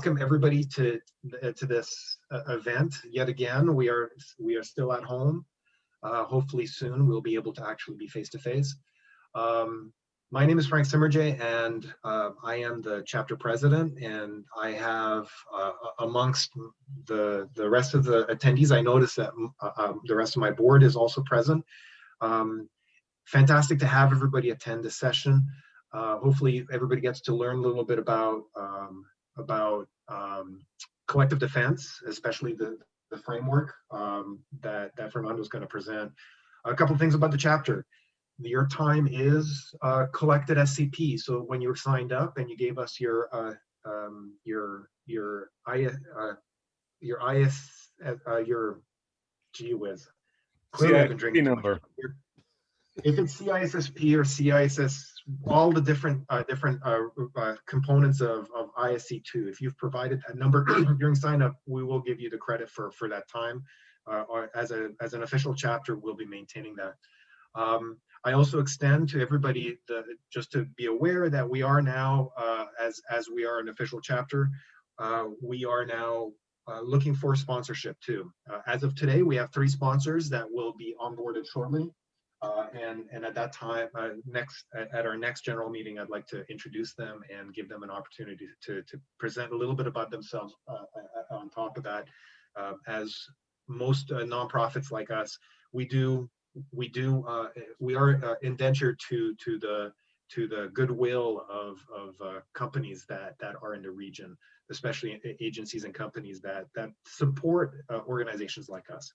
Welcome everybody to this event yet again. We are still at home. Hopefully soon we'll be able to actually be face to face. My name is Frank Simmerjay, and I am the chapter president. And I have amongst the rest of the attendees, I noticed that the rest of my board is also present. Fantastic to have everybody attend this session. Hopefully everybody gets to learn a little bit about collective defense, especially the framework that Fernando is going to present. A couple of things about the chapter. Your time is collected SCP. So when you were signed up and you gave us your gee whiz. Clearly I've been drinking number. If it's CISSP or CISS, all the different components of ISC2, if you've provided that number during sign up, we will give you the credit for that time. Or as an official chapter, we'll be maintaining that. I also extend to everybody just to be aware that we are now, as we are an official chapter, we are now looking for sponsorship too. As of today, we have 3 sponsors that will be onboarded shortly. And at that time, at our next general meeting, I'd like to introduce them and give them an opportunity to present a little bit about themselves on top of that. As most nonprofits like us, we are indentured to the goodwill of companies that are in the region, especially agencies and companies that support organizations like us.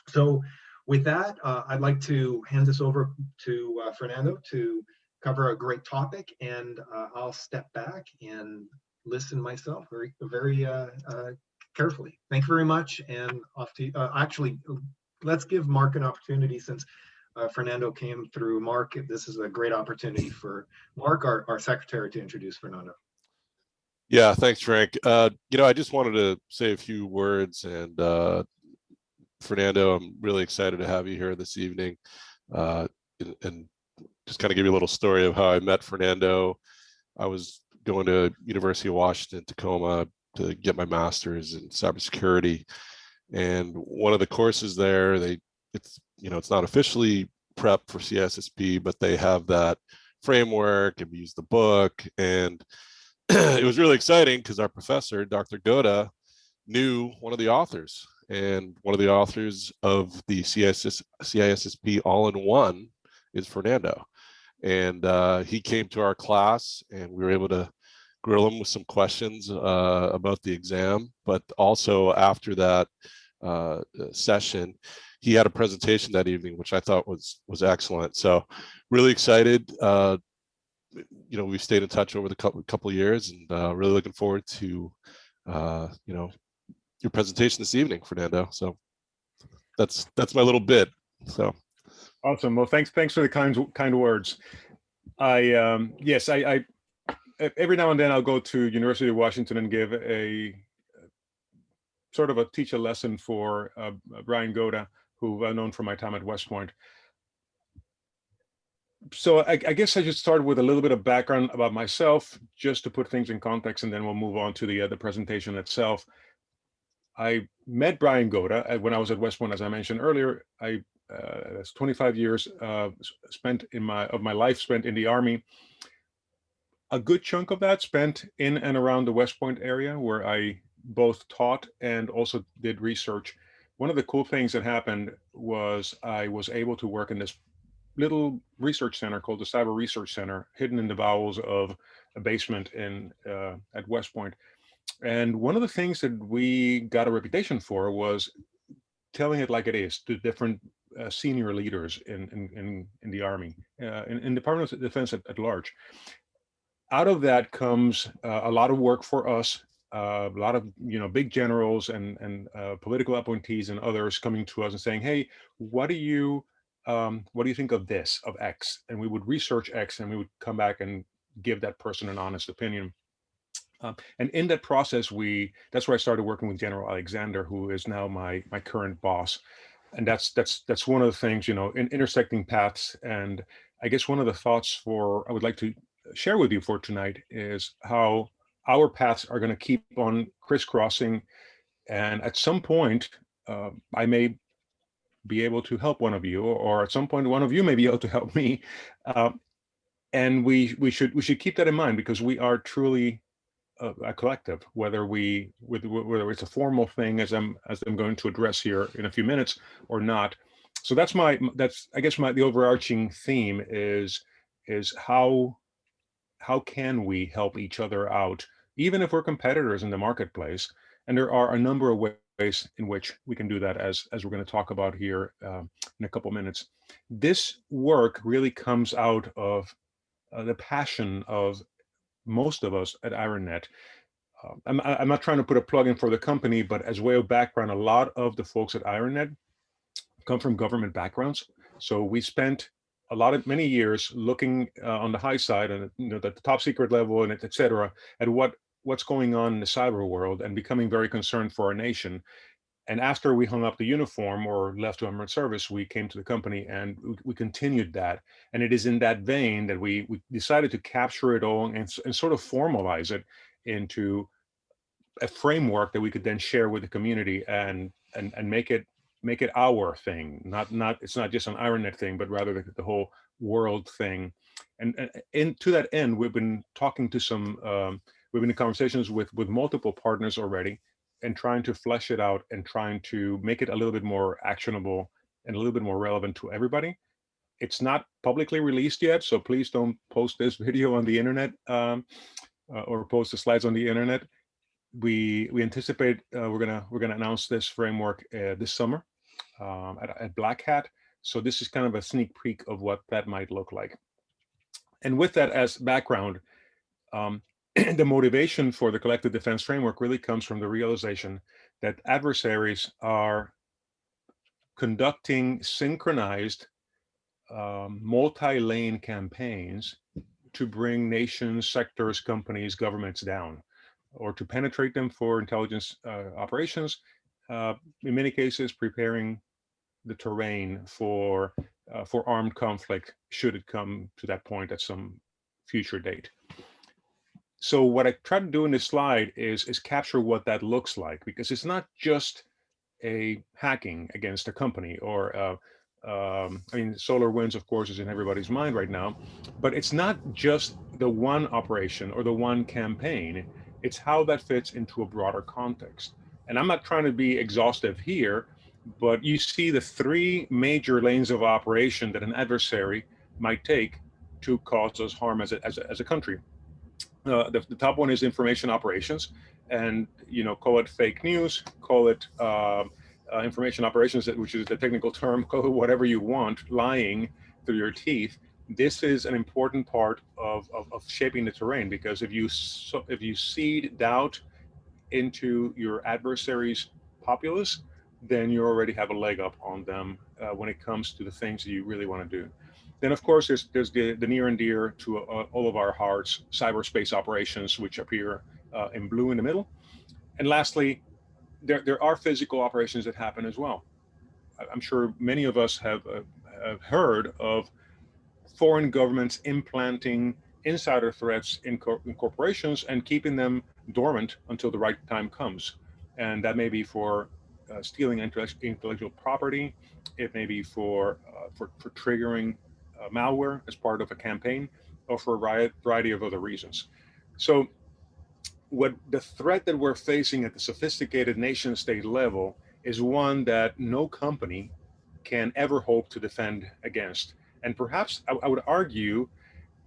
So with that, I'd like to hand this over to Fernando to cover a great topic, and I'll step back and listen myself very carefully. Thank you very much, and off to you. Actually, let's give Mark an opportunity since Fernando came through. Mark, this is a great opportunity for Mark, our secretary, to introduce Fernando. Yeah, thanks, Frank. I just wanted to say a few words, and Fernando, I'm really excited to have you here this evening, and just kind of give you a little story of how I met Fernando. I was going to University of Washington, Tacoma to get my master's in cybersecurity, and one of the courses there, it's not officially prep for CISSP, but they have that framework, and we use the book, and it was really exciting because our professor, Dr. Goda, knew one of the authors. And one of the authors of the CISSP all-in-one is Fernando. And he came to our class, and we were able to grill him with some questions about the exam. But also after that session, he had a presentation that evening, which I thought was excellent. So really excited. We stayed in touch over the couple of years, and really looking forward to your presentation this evening, Fernando. So that's my little bit. So awesome. Well, thanks for the kind words. Yes, I every now and then I'll go to University of Washington and give a sort of a teach a lesson for Brian Goda, who I've known from my time at West Point. So I guess I should start with a little bit of background about myself, just to put things in context, and then we'll move on to the presentation itself. I met Brian Goda when I was at West Point, as I mentioned earlier. That's 25 years spent in my life spent in the Army. A good chunk of that spent in and around the West Point area, where I both taught and also did research. One of the cool things that happened was I was able to work in this little research center called the Cyber Research Center, hidden in the bowels of a basement at West Point. And one of the things that we got a reputation for was telling it like it is to different senior leaders in the Army, in the Department of Defense at large. Out of that comes a lot of work for us, a lot of big generals and political appointees and others coming to us and saying, "Hey, what do you think of this, of X?" And we would research X, and we would come back and give that person an honest opinion. And in that process, that's where I started working with General Alexander, who is now my current boss. And that's one of the things, in intersecting paths. And I guess one of the thoughts I would like to share with you for tonight is how our paths are going to keep on crisscrossing, and at some point, I may be able to help one of you, or at some point, one of you may be able to help me, and we should keep that in mind, because we are truly a collective, whether it's a formal thing, as I'm going to address here in a few minutes, or not. So that's I guess the overarching theme is how can we help each other out, even if we're competitors in the marketplace. And there are a number of ways in which we can do that, as we're going to talk about here in a couple minutes. This work really comes out of the passion of most of us at IronNet. I'm not trying to put a plug in for the company, but as way of background, a lot of the folks at IronNet come from government backgrounds. So we spent many years looking on the high side and the top secret level and et cetera, at what's going on in the cyber world, and becoming very concerned for our nation. And after we hung up the uniform or left government service, we came to the company and we continued that. And it is in that vein that we decided to capture it all and sort of formalize it into a framework that we could then share with the community and make it our thing. It's not just an IronNet thing, but rather the whole world thing. And to that end, we've been talking to we've been in conversations with multiple partners already, and trying to flesh it out and trying to make it a little bit more actionable and a little bit more relevant to everybody. It's not publicly released yet, so please don't post this video on the internet or post the slides on the internet. We anticipate we're gonna announce this framework this summer at Black Hat. So this is kind of a sneak peek of what that might look like. And with that as background, the motivation for the collective defense framework really comes from the realization that adversaries are conducting synchronized multi-lane campaigns to bring nations, sectors, companies, governments down, or to penetrate them for intelligence operations, in many cases preparing the terrain for armed conflict, should it come to that point at some future date. So what I try to do in this slide is capture what that looks like, because it's not just a hacking against a company, or I mean, SolarWinds, of course, is in everybody's mind right now, but it's not just the one operation or the one campaign. It's how that fits into a broader context. And I'm not trying to be exhaustive here, but you see the three major lanes of operation that an adversary might take to cause us harm as a country. The top one is information operations, and call it fake news, call it information operations, which is the technical term, call it whatever you want, lying through your teeth. This is an important part of shaping the terrain, because if you seed doubt into your adversary's populace, then you already have a leg up on them when it comes to the things that you really want to do. Then, of course, there's the near and dear to all of our hearts, cyberspace operations, which appear in blue in the middle. And lastly, there are physical operations that happen as well. I'm sure many of us have heard of foreign governments implanting insider threats in corporations and keeping them dormant until the right time comes. And that may be for stealing intellectual property. It may be for triggering malware as part of a campaign, or for a variety of other reasons. So what the threat that we're facing at the sophisticated nation state level is one that no company can ever hope to defend against. And perhaps I would argue,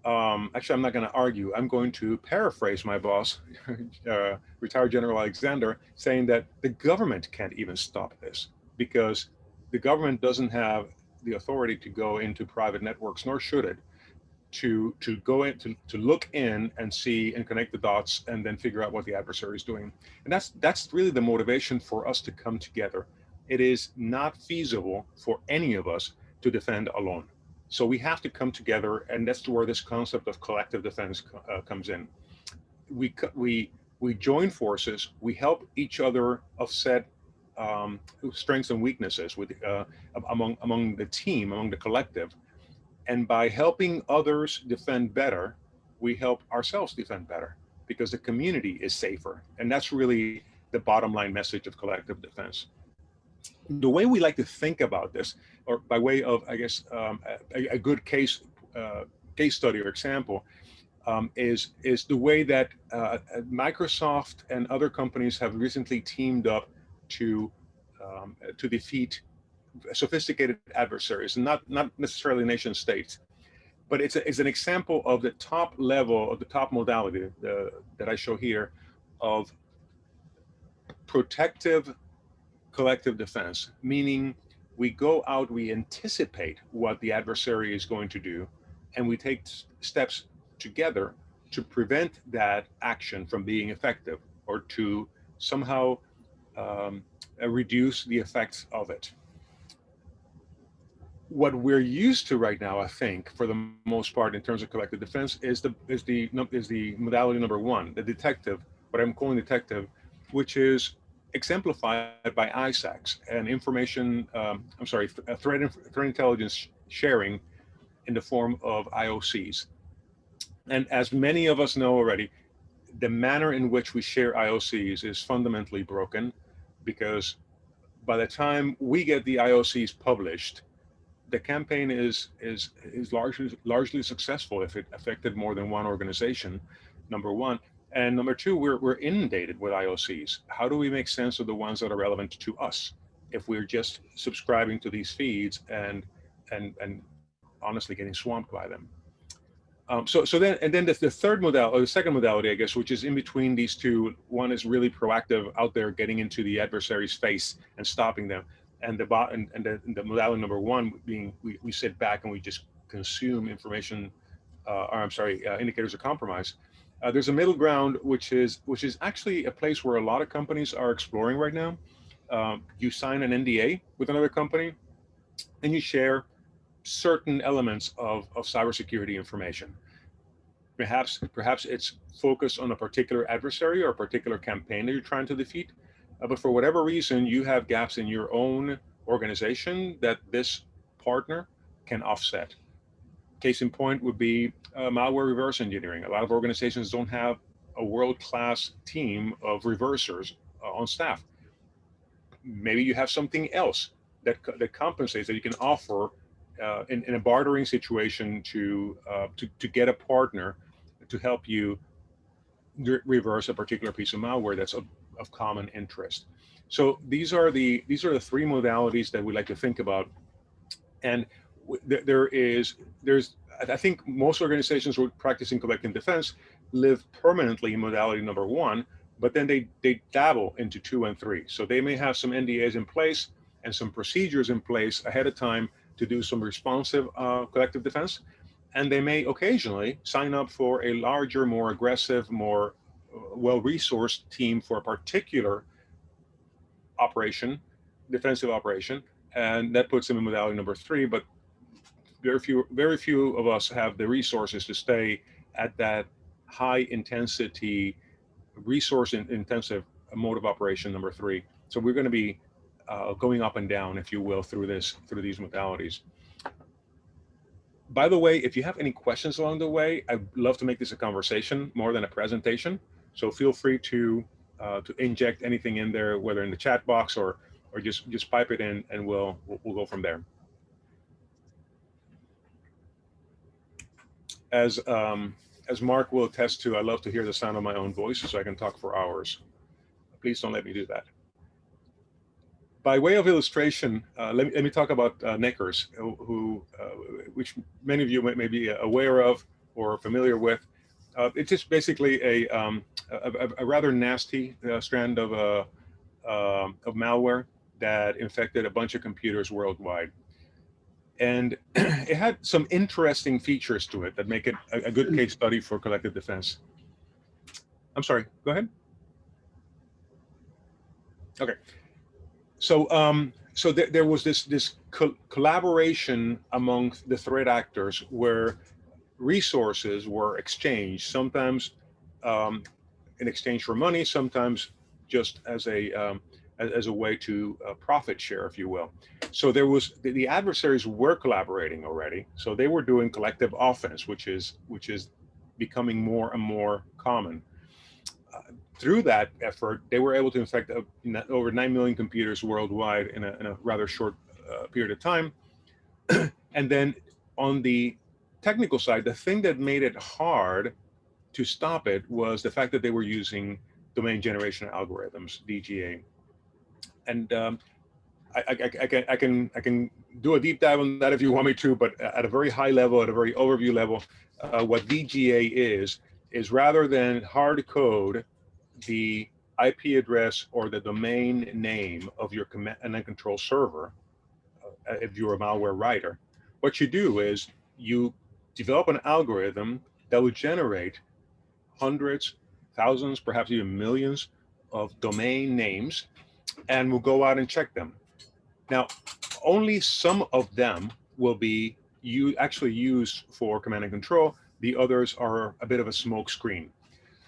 actually, I'm not going to argue, I'm going to paraphrase my boss, retired General Alexander, saying that the government can't even stop this, because the government doesn't have the authority to go into private networks, nor should it, to go in, to look in and see and connect the dots and then figure out what the adversary is doing. And that's really the motivation for us to come together. It is not feasible for any of us to defend alone. So we have to come together, and that's where this concept of collective defense comes in. We join forces, we help each other offset strengths and weaknesses among the team, among the collective. And by helping others defend better, we help ourselves defend better. because the community is safer. And that's really the bottom line message of collective defense. The way we like to think about this, or by way of, I guess, a good case study or example, is the way that Microsoft and other companies have recently teamed up to defeat sophisticated adversaries, and not necessarily nation states. But it's an example of the top level, of the top modality that I show here, of protective collective defense, meaning we go out, we anticipate what the adversary is going to do, and we take steps together to prevent that action from being effective, or to somehow reduce the effects of it. What we're used to right now, I think, for the most part, in terms of collective defense, is the modality number one, the detective, what I'm calling detective, which is exemplified by ISACs and threat intelligence sharing in the form of IOCs. And as many of us know already, the manner in which we share IOCs is fundamentally broken, because by the time we get the IOCs published, the campaign is largely successful if it affected more than one organization, number one. And number two, we're inundated with IOCs. How do we make sense of the ones that are relevant to us if we're just subscribing to these feeds and honestly getting swamped by them? Then the third modality, or the second modality, I guess, which is in between these two. One is really proactive, out there getting into the adversary's face and stopping them, and the modality number one being we sit back and we just consume information, indicators of compromise. There's a middle ground, which is actually a place where a lot of companies are exploring right now. You sign an NDA with another company, and you share certain elements of cybersecurity information. Perhaps it's focused on a particular adversary or a particular campaign that you're trying to defeat, but for whatever reason, you have gaps in your own organization that this partner can offset. Case in point would be malware reverse engineering. A lot of organizations don't have a world-class team of reversers on staff. Maybe you have something else that compensates, that you can offer in a bartering situation to get a partner to help you reverse a particular piece of malware that's of common interest. So these are the three modalities that we like to think about. And I think most organizations who are practicing collective defense live permanently in modality number one, but then they dabble into 2 and 3. So they may have some NDAs in place and some procedures in place ahead of time to do some responsive collective defense. And they may occasionally sign up for a larger, more aggressive, more well-resourced team for a particular operation, defensive operation, and that puts them in modality number 3. But very few of us have the resources to stay at that high intensity, resource intensive mode of operation number 3. So we're going to be going up and down, if you will, through these modalities. By the way, if you have any questions along the way, I'd love to make this a conversation more than a presentation. So feel free to inject anything in there, whether in the chat box or just pipe it in, and we'll go from there. As Mark will attest to, I love to hear the sound of my own voice, so I can talk for hours. Please don't let me do that. By way of illustration, let me talk about Knickers, which many of you may be aware of or familiar with. It's just basically a rather nasty strand of malware that infected a bunch of computers worldwide. And it had some interesting features to it that make it a good case study for collective defense. I'm sorry, go ahead. Okay. So there was this collaboration among the threat actors where resources were exchanged, sometimes in exchange for money, sometimes just as a way to profit share, if you will. So there was the adversaries were collaborating already. So they were doing collective offense, which is becoming more and more common. through that effort, they were able to infect over 9 million computers worldwide in a rather short period of time. And then on the technical side, the thing that made it hard to stop it was the fact that they were using domain generation algorithms, DGA. And I can do a deep dive on that if you want me to, but at a very high level, at a very overview level, what DGA is rather than hard code the IP address or the domain name of your command and control server, if you're a malware writer, what you do is you develop an algorithm that will generate hundreds, thousands, perhaps even millions of domain names, and we'll go out and check them. Now, only some of them will be actually used for command and control. The others are a bit of a smoke screen.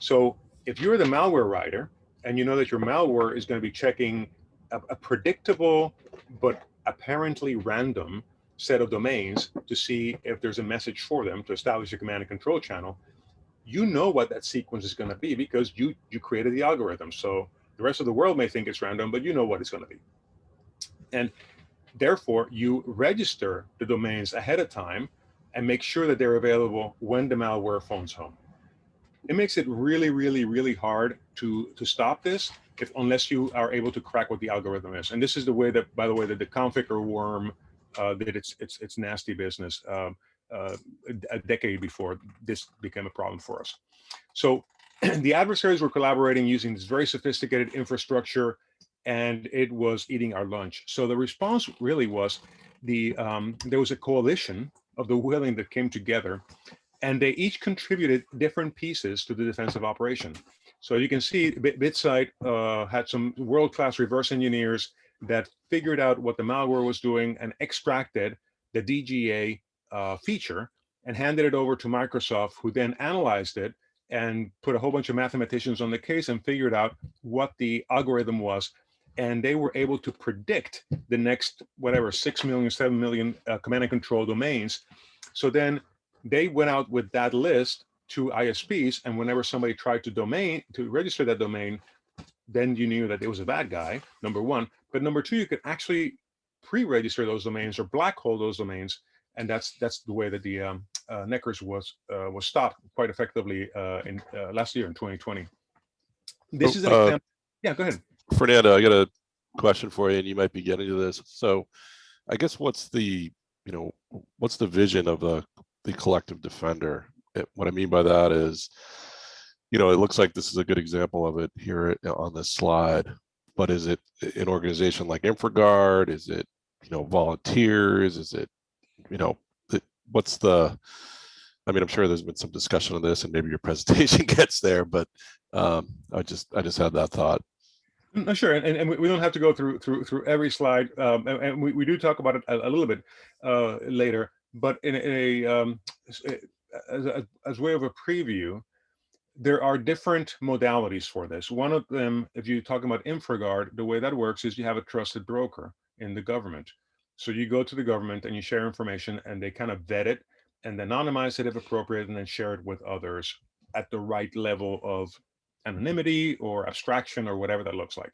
So if you're the malware writer and you know that your malware is going to be checking a predictable but apparently random set of domains to see if there's a message for them to establish a command and control channel, you know what that sequence is going to be because you created the algorithm. So the rest of the world may think it's random, but you know what it's going to be. And therefore, you register the domains ahead of time and make sure that they're available when the malware phones home. It makes it really, really, really hard to stop this unless you are able to crack what the algorithm is. And this is the way that, by the way, that the configure worm did its nasty business a decade before this became a problem for us. So the adversaries were collaborating using this very sophisticated infrastructure, and it was eating our lunch. So the response really was there was a coalition of the willing that came together, and they each contributed different pieces to the defensive operation. So you can see BitSight had some world-class reverse engineers that figured out what the malware was doing and extracted the DGA feature and handed it over to Microsoft, who then analyzed it and put a whole bunch of mathematicians on the case and figured out what the algorithm was. And they were able to predict the next, whatever, 6 million, 7 million command and control domains. So then they went out with that list to ISPs, and whenever somebody tried to register that domain, then you knew that it was a bad guy, number one. But number two, you could actually pre-register those domains or black hole those domains, and that's the way that the Neckers was stopped quite effectively in last year in 2020. This is an example. Yeah, go ahead. Fernando, I got a question for you, and you might be getting to this. So I guess what's the vision of the collective defender? What I mean by that is, it looks like this is a good example of it here on this slide, but is it an organization like InfraGard? Is it, volunteers? Is it, what's the, I'm sure there's been some discussion on this and maybe your presentation gets there, but I just had that thought. No, sure, and we don't have to go through every slide, and we do talk about it a little bit later. But as way of a preview, there are different modalities for this. One of them, if you're talking about InfraGard, the way that works is you have a trusted broker in the government. So you go to the government and you share information, and they kind of vet it and anonymize it if appropriate, and then share it with others at the right level of anonymity or abstraction or whatever that looks like.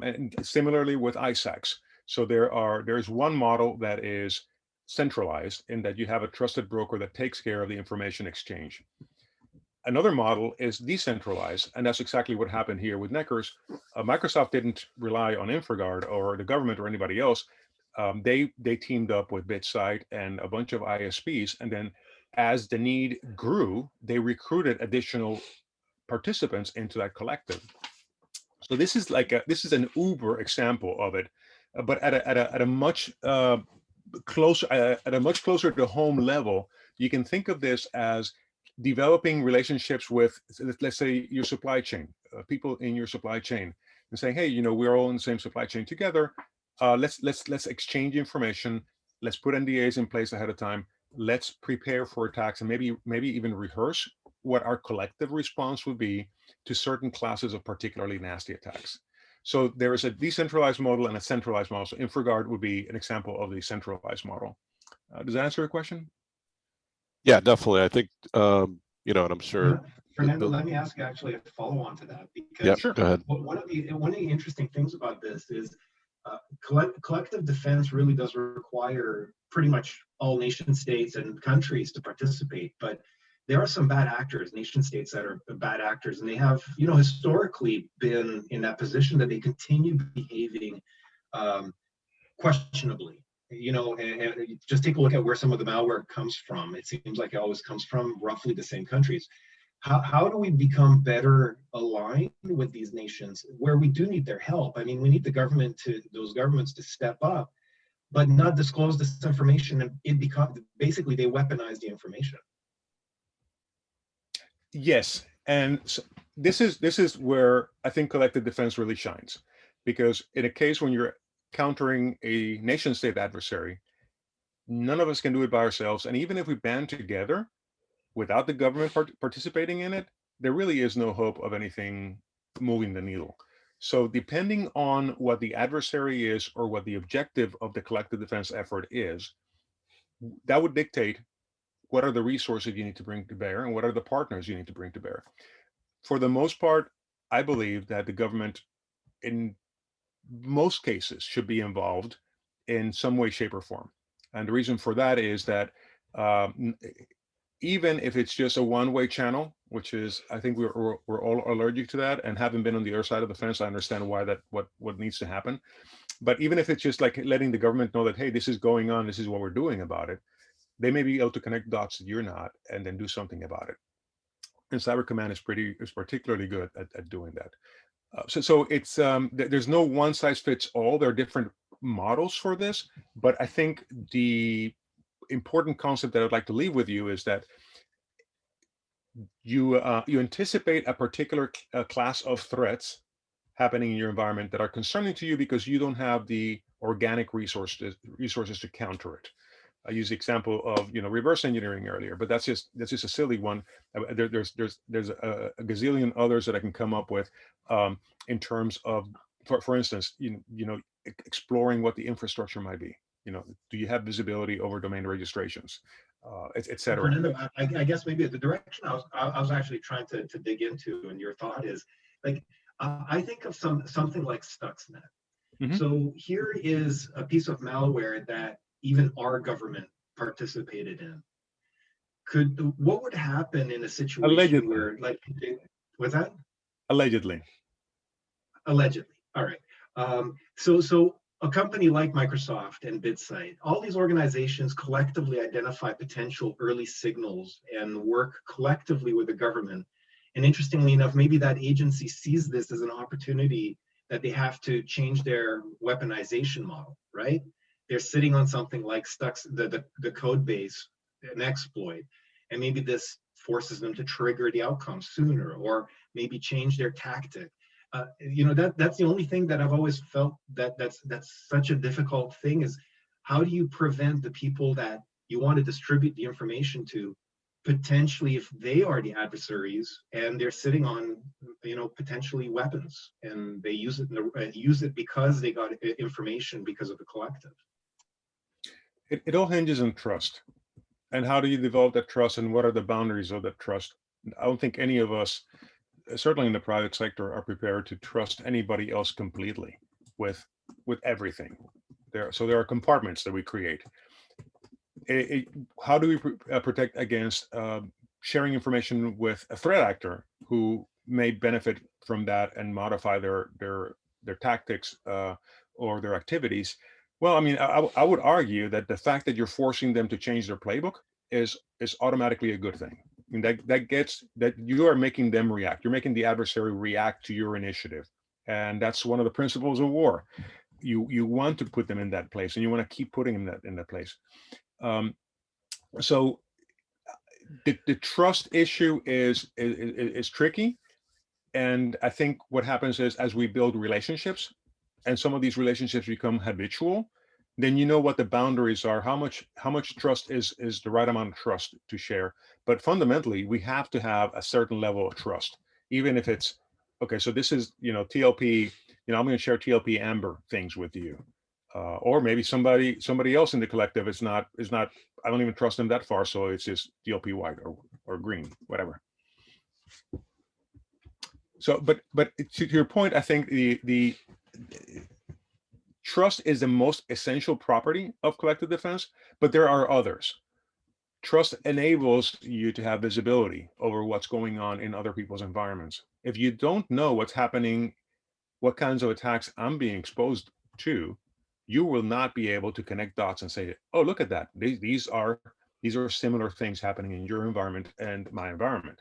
And similarly with ISACs. So there's one model that is centralized in that you have a trusted broker that takes care of the information exchange. Another model is decentralized, and that's exactly what happened here with Neckers. Microsoft didn't rely on InfraGard or the government or anybody else. They teamed up with BitSight and a bunch of ISPs, and then as the need grew, they recruited additional participants into that collective. So this is an uber example of it, but at a much closer to home level. You can think of this as developing relationships with, let's say, your supply chain, people in your supply chain, and saying, hey, we're all in the same supply chain together. Let's exchange information. Let's put NDAs in place ahead of time. Let's prepare for attacks, and maybe even rehearse what our collective response would be to certain classes of particularly nasty attacks. So there is a decentralized model and a centralized model. So InfraGard would be an example of the centralized model. Does that answer your question? Yeah, definitely. I think, and I'm sure Fernando, let me ask you actually a follow-on to that, Yep, because go ahead. one of the interesting things about this is collective defense really does require pretty much all nation states and countries to participate, but there are some bad actors, nation states that are bad actors, and they have, historically been in that position that they continue behaving questionably. And just take a look at where some of the malware comes from. It seems like it always comes from roughly the same countries. How do we become better aligned with these nations where we do need their help? I mean, we need those governments to step up, but not disclose this information, and it becomes basically they weaponize the information. Yes, and so this is where I think collective defense really shines, because in a case when you're countering a nation state adversary, none of us can do it by ourselves, and even if we band together without the government participating in it, there really is no hope of anything moving the needle. So depending on what the adversary is or what the objective of the collective defense effort is, that would dictate what are the resources you need to bring to bear and what are the partners you need to bring to bear. For the most part, I believe that the government in most cases should be involved in some way, shape, or form. And the reason for that is that even if it's just a one-way channel, which is, I think we're all allergic to that, and having been on the other side of the fence, I understand why what needs to happen. But even if it's just like letting the government know that, hey, this is going on, this is what we're doing about it, they may be able to connect dots that you're not, and then do something about it. And Cyber Command is particularly good at doing that. So it's there's no one size fits all. There are different models for this, but I think the important concept that I'd like to leave with you is that you anticipate a particular class of threats happening in your environment that are concerning to you because you don't have the organic resources to counter it. I used the example of reverse engineering earlier, but that's just a silly one. There's a gazillion others that I can come up with in terms of, for instance, exploring what the infrastructure might be. Do you have visibility over domain registrations, et cetera? Fernando, I guess maybe the direction I was actually trying to dig into, and your thought is like, I think of something like Stuxnet. Mm-hmm. So here is a piece of malware that even our government participated in. What would happen in a situation allegedly where, like, what's that? Allegedly. All right. So a company like Microsoft and BitSight, all these organizations collectively identify potential early signals and work collectively with the government. And interestingly enough, maybe that agency sees this as an opportunity that they have to change their weaponization model, right? They're sitting on something like the code base, an exploit, and maybe this forces them to trigger the outcome sooner, or maybe change their tactic. That's the only thing that I've always felt that's such a difficult thing, is how do you prevent the people that you want to distribute the information to, potentially, if they are the adversaries and they're sitting on potentially weapons, and they use it because they got information because of the collective. It all hinges on trust. And how do you develop that trust, and what are the boundaries of that trust? I don't think any of us, certainly in the private sector, are prepared to trust anybody else completely with everything. There are compartments that we create. How do we protect against sharing information with a threat actor who may benefit from that and modify their tactics or their activities? Well, I mean, I would argue that the fact that you're forcing them to change their playbook is automatically a good thing. I mean, that you are making them react. You're making the adversary react to your initiative, and that's one of the principles of war. You want to put them in that place, and you want to keep putting them in that place. So the trust issue is tricky, and I think what happens is, as we build relationships, and some of these relationships become habitual, then you know what the boundaries are, how much trust is the right amount of trust to share. But fundamentally, we have to have a certain level of trust, even if it's okay. So this is TLP. I'm going to share TLP Amber things with you, or maybe somebody else in the collective is not. I don't even trust them that far, so it's just TLP white or green, whatever. So, but to your point, I think the trust is the most essential property of collective defense, but there are others. Trust enables you to have visibility over what's going on in other people's environments. If you don't know what's happening, what kinds of attacks I'm being exposed to, you will not be able to connect dots and say, oh, look at that. These are similar things happening in your environment and my environment.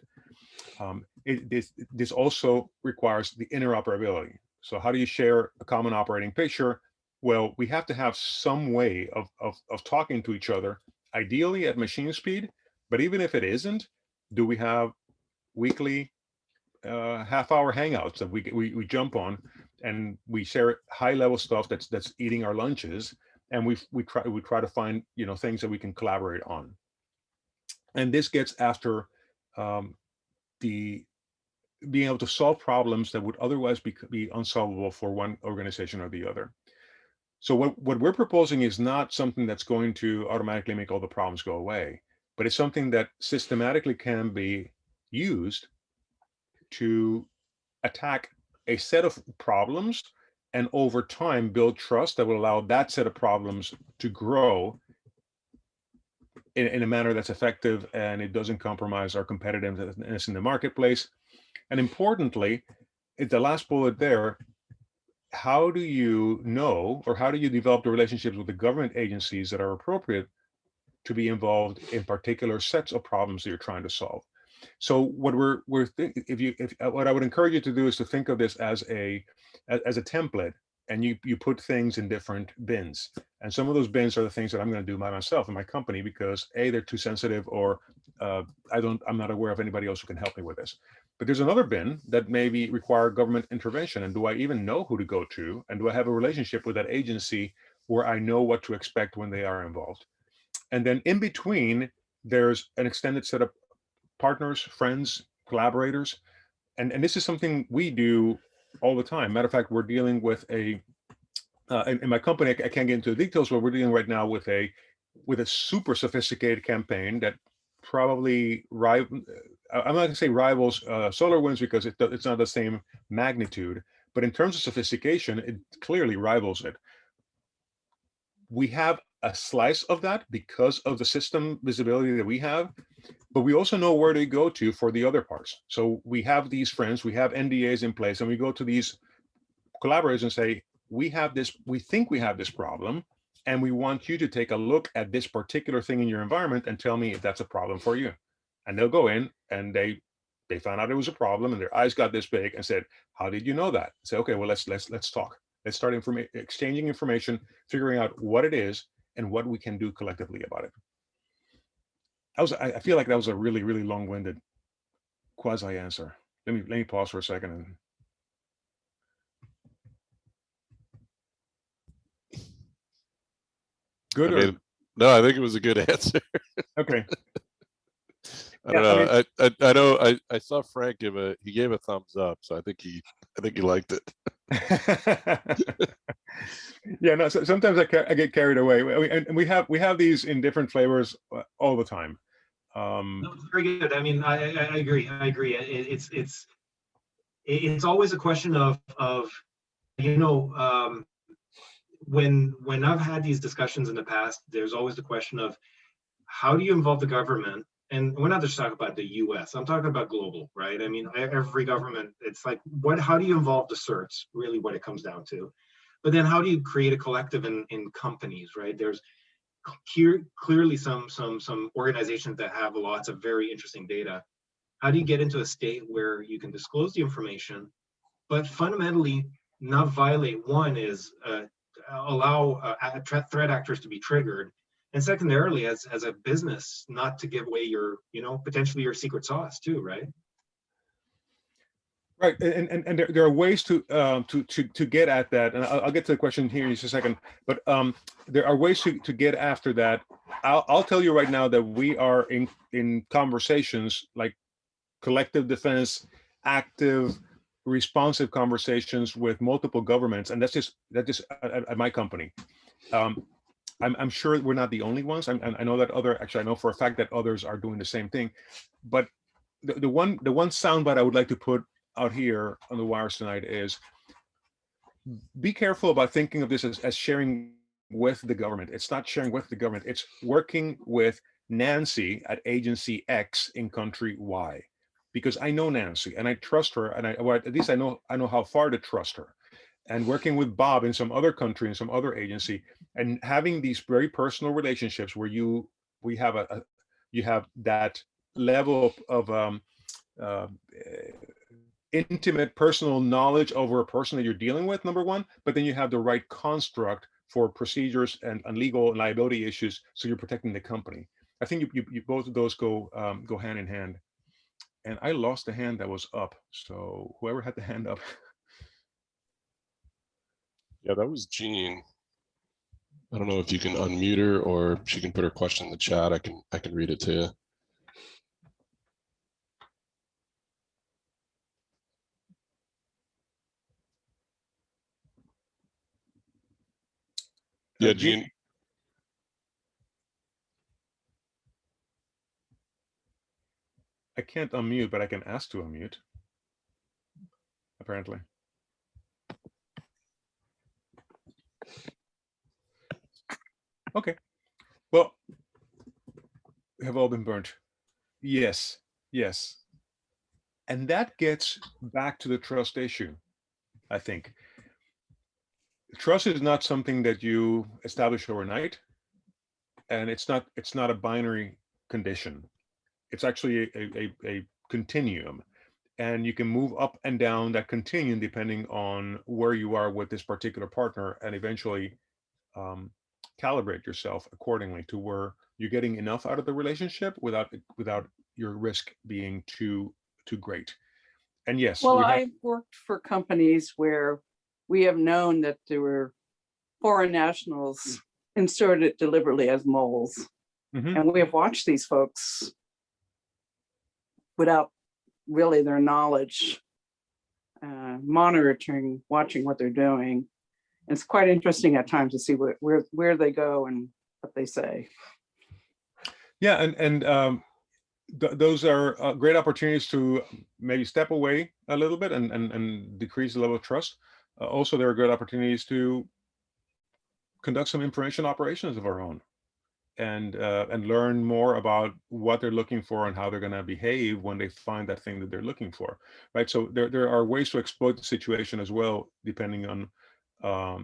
This also requires the interoperability. So how do you share a common operating picture? Well, we have to have some way of talking to each other, ideally at machine speed, but even if it isn't, do we have weekly half-hour hangouts that we jump on, and we share high-level stuff that's eating our lunches, and we try to find things that we can collaborate on. And this gets after the being able to solve problems that would otherwise be unsolvable for one organization or the other. So what we're proposing is not something that's going to automatically make all the problems go away, but it's something that systematically can be used to attack a set of problems and over time build trust that will allow that set of problems to grow in a manner that's effective, and it doesn't compromise our competitiveness in the marketplace. And importantly, the last bullet there, how do you know, or how do you develop the relationships with the government agencies that are appropriate to be involved in particular sets of problems that you're trying to solve? So what what I would encourage you to do is to think of this as a template, and you put things in different bins. And some of those bins are the things that I'm going to do by myself in my company because A, they're too sensitive, or I'm not aware of anybody else who can help me with this. But there's another bin that maybe require government intervention. And do I even know who to go to? And do I have a relationship with that agency where I know what to expect when they are involved? And then in between, there's an extended set of partners, friends, collaborators. And this is something we do all the time. Matter of fact, we're dealing with in my company, I can't get into the details, but we're dealing right now with a super sophisticated campaign that probably I'm not going to say rivals SolarWinds because it's not the same magnitude, but in terms of sophistication, it clearly rivals it. We have a slice of that because of the system visibility that we have, but we also know where to go to for the other parts. So we have these friends, we have NDAs in place, and we go to these collaborators and say, we think we have this problem, and we want you to take a look at this particular thing in your environment and tell me if that's a problem for you. And they'll go in and they found out it was a problem, and their eyes got this big and said, how did you know that? Say, okay, well, let's talk. Let's start exchanging information, figuring out what it is and what we can do collectively about it. I feel like that was a really, really long-winded quasi answer. Let me pause for a second. Good. No, I think it was a good answer. Okay. I don't know. I know. I saw Frank gave a thumbs up, so I think he liked it. Yeah. No. So sometimes I get carried away, and we have these in different flavors all the time. No, very good. I mean, I agree. It's always a question of when I've had these discussions in the past, there's always the question of how do you involve the government? And we're not just talking about the US, I'm talking about global, right? I mean, every government, it's like, how do you involve the certs, really what it comes down to? But then how do you create a collective in companies, right? There's clearly some organizations that have lots of very interesting data. How do you get into a state where you can disclose the information, but fundamentally not violate? One is allow threat actors to be triggered, and secondarily, as a business, not to give away your, potentially your secret sauce too, right? Right, and there are ways to get at that, and I'll get to the question here in just a second. But there are ways to get after that. I'll tell you right now that we are in conversations, like collective defense, active, responsive conversations with multiple governments, and that's just at my company. I'm sure we're not the only ones. I know that actually I know for a fact that others are doing the same thing, but the one soundbite I would like to put out here on the wires tonight is, be careful about thinking of this as sharing with the government. It's not sharing with the government. It's working with Nancy at agency X in country Y, because I know Nancy and I trust her, and or at least I know how far to trust her. And working with Bob in some other country, in some other agency, and having these very personal relationships where you have that level of intimate personal knowledge over a person that you're dealing with, number one, but then you have the right construct for procedures and legal and liability issues, so you're protecting the company. I think you both of those go hand in hand. And I lost the hand that was up, so whoever had the hand up. Yeah, that was Jean. I don't know if you can unmute her or she can put her question in the chat. I can read it to you. Yeah, Jean. I can't unmute, but I can ask to unmute, apparently. Okay. Well, we have all been burnt. Yes, yes. And that gets back to the trust issue, I think. Trust is not something that you establish overnight, and it's not a binary condition. It's actually a continuum, and you can move up and down that continuum depending on where you are with this particular partner, and eventually calibrate yourself accordingly to where you're getting enough out of the relationship without your risk being too great. And yes, well, I've worked for companies where we have known that there were foreign nationals inserted deliberately as moles. Mm-hmm. And we have watched these folks without really their knowledge, monitoring, watching what they're doing. And it's quite interesting at times to see where they go and what they say. Yeah, and those are great opportunities to maybe step away a little bit and decrease the level of trust. Also, there are good opportunities to conduct some information operations of our own, and learn more about what they're looking for and how they're going to behave when they find that thing that they're looking for, right? So there are ways to exploit the situation as well, depending on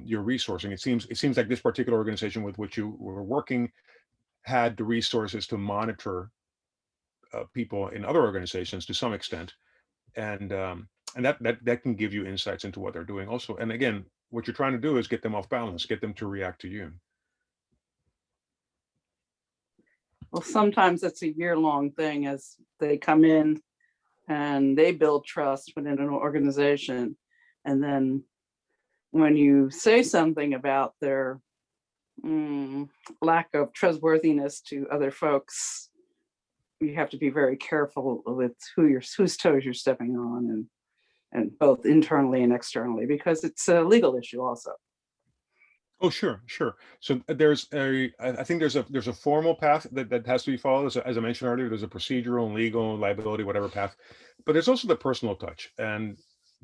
your resourcing. It seems like this particular organization with which you were working had the resources to monitor people in other organizations to some extent, and that can give you insights into what they're doing also. And again, what you're trying to do is get them off balance, get them to react to you. Well, sometimes it's a year-long thing as they come in and they build trust within an organization. And then when you say something about their lack of trustworthiness to other folks, you have to be very careful with whose toes you're stepping on, and both internally and externally, because it's a legal issue also. Oh, sure. So I think there's a formal path that has to be followed. As I mentioned earlier, there's a procedural, legal, liability, whatever path, but there's also the personal touch, and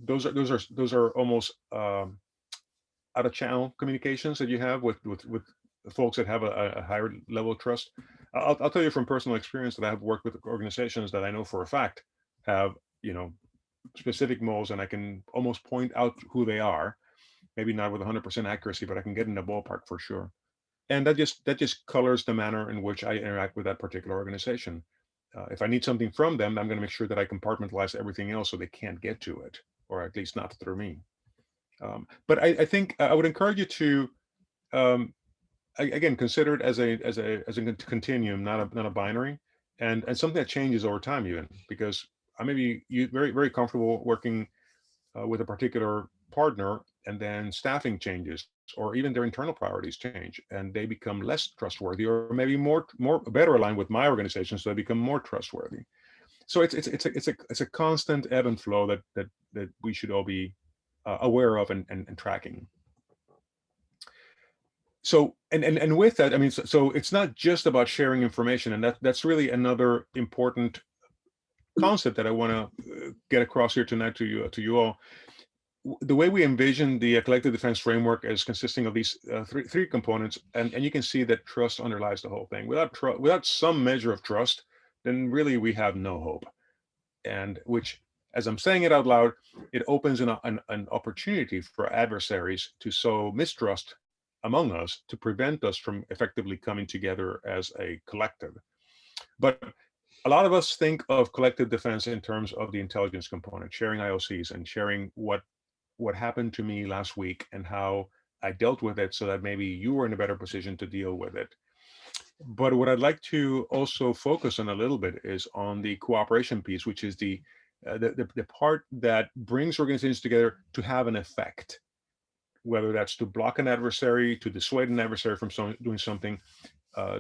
those are almost out of channel communications that you have with folks that have a higher level of trust. I'll tell you from personal experience that I have worked with organizations that I know for a fact have, specific moles, and I can almost point out who they are. Maybe not with 100% accuracy, but I can get in the ballpark for sure. And that just colors the manner in which I interact with that particular organization. If I need something from them, I'm going to make sure that I compartmentalize everything else so they can't get to it, or at least not through me. But I think I would encourage you to, again, consider it as a continuum, not a binary, and something that changes over time even, because I may be very, very comfortable working with a particular partner, and then staffing changes, or even their internal priorities change, and they become less trustworthy, or maybe more better aligned with my organization, so they become more trustworthy. So it's a constant ebb and flow that we should all be aware of and tracking. So and with that, I mean, so it's not just about sharing information, and that's really another important concept that I want to get across here tonight to you all. The way we envision the collective defense framework as consisting of these three components, and you can see that trust underlies the whole thing. Without some measure of trust, then really we have no hope. And which, as I'm saying it out loud, it opens an opportunity for adversaries to sow mistrust among us to prevent us from effectively coming together as a collective. But a lot of us think of collective defense in terms of the intelligence component, sharing IOCs and sharing what happened to me last week and how I dealt with it so that maybe you were in a better position to deal with it. But what I'd like to also focus on a little bit is on the cooperation piece, which is the part that brings organizations together to have an effect, whether that's to block an adversary, to dissuade an adversary from doing something,